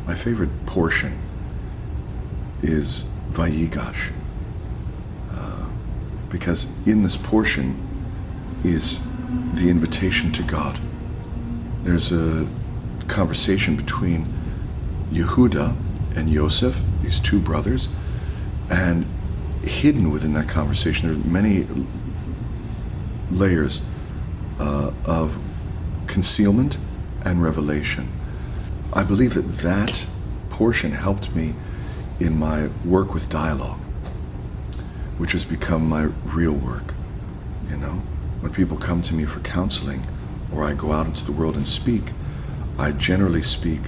My favorite portion is Vayigash, because in this portion is the invitation to God. There's a conversation between Yehuda and Yosef, these two brothers, and hidden within that conversation there are many layers of concealment and revelation. I believe that that portion helped me in my work with dialogue, which has become my real work. You know, when people come to me for counseling, or I go out into the world and speak, I generally speak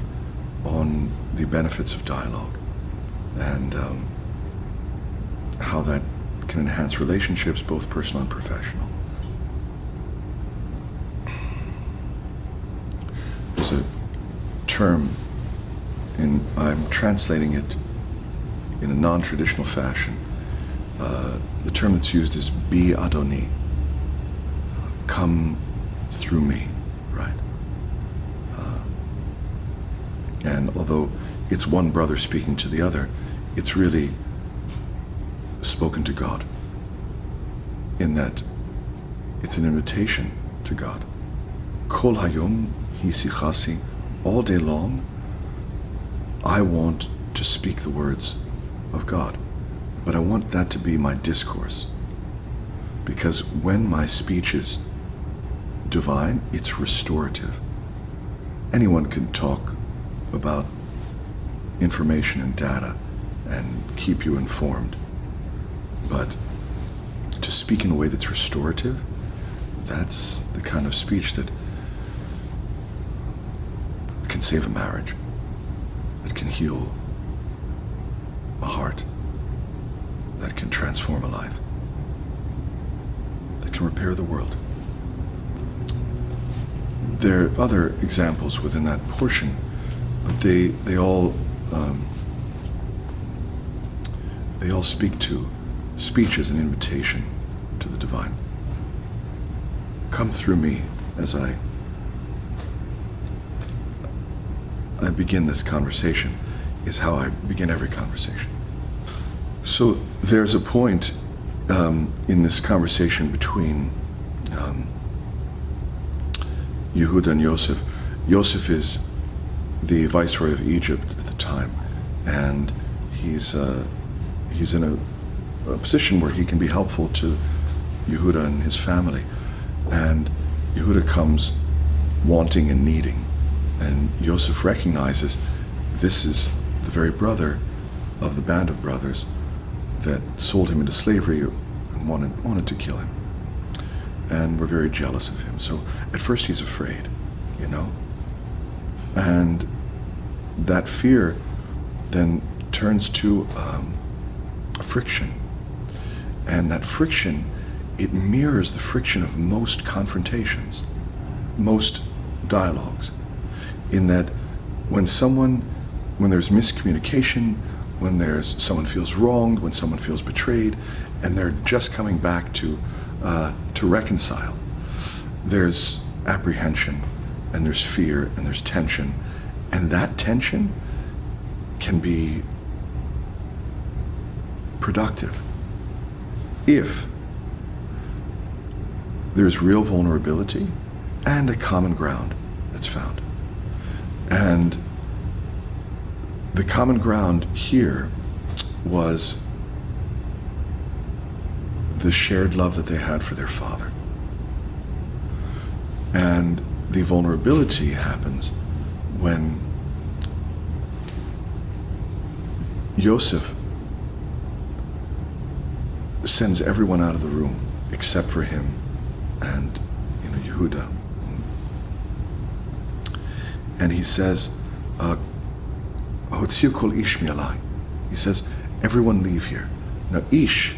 on the benefits of dialogue and how that can enhance relationships, both personal and professional. There's a term, I'm translating it in a non-traditional fashion. The term that's used is Bi Adoni, come through me, right? And although it's one brother speaking to the other, it's really spoken to God, in that it's an invitation to God. Kol hayom hi sichasi, all day long, I want to speak the words of God, but I want that to be my discourse, because when my speech is divine, it's restorative. Anyone can talk about information and data and keep you informed, but to speak in a way that's restorative, that's the kind of speech that can save a marriage, that can heal a heart, that can transform a life, that can repair the world. There are other examples within that portion, but they all speak to speech as an invitation to the divine. Come through me as I begin this conversation, is how I begin every conversation. So there's a point in this conversation between Yehuda and Yosef. Yosef is the viceroy of Egypt at the time, and he's in a position where he can be helpful to Yehuda and his family. And Yehuda comes wanting and needing, and Yosef recognizes this is the very brother of the band of brothers that sold him into slavery and wanted to kill him, and were very jealous of him. So at first he's afraid, you know, and that fear then turns to friction, and that friction, it mirrors the friction of most confrontations, most dialogues, in that when there's miscommunication, when someone feels wronged, when someone feels betrayed, and they're just coming back to reconcile, there's apprehension, and there's fear, and there's tension, and that tension can be productive if there's real vulnerability and a common ground that's found. And the common ground here was the shared love that they had for their father. And the vulnerability happens when Yosef sends everyone out of the room except for him and Yehuda. And he says, Hotziu kol ish mi'alai. He says, everyone leave here. Now, ish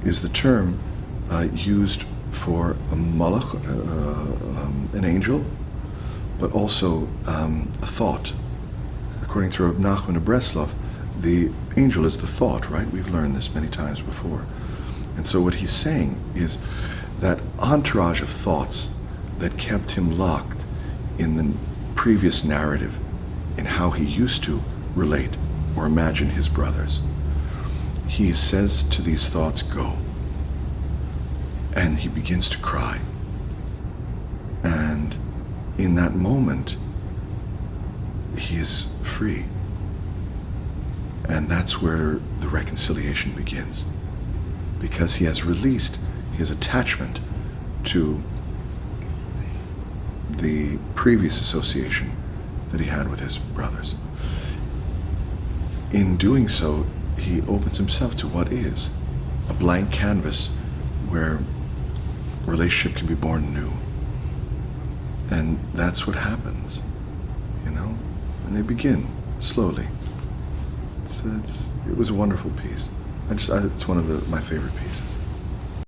is the term used for a malach, an angel, but also a thought. According to Rabbi Nachman of Breslov, the angel is the thought, right? We've learned this many times before. And so what he's saying is that entourage of thoughts that kept him locked in the previous narrative in how he used to relate or imagine his brothers. He says to these thoughts, go. And he begins to cry. And in that moment, he is free. And that's where the reconciliation begins. Because he has released his attachment to the previous association that he had with his brothers. In doing so, he opens himself to what is a blank canvas where relationship can be born new. And that's what happens, and they begin slowly. It was a wonderful piece. It's one of my favorite pieces.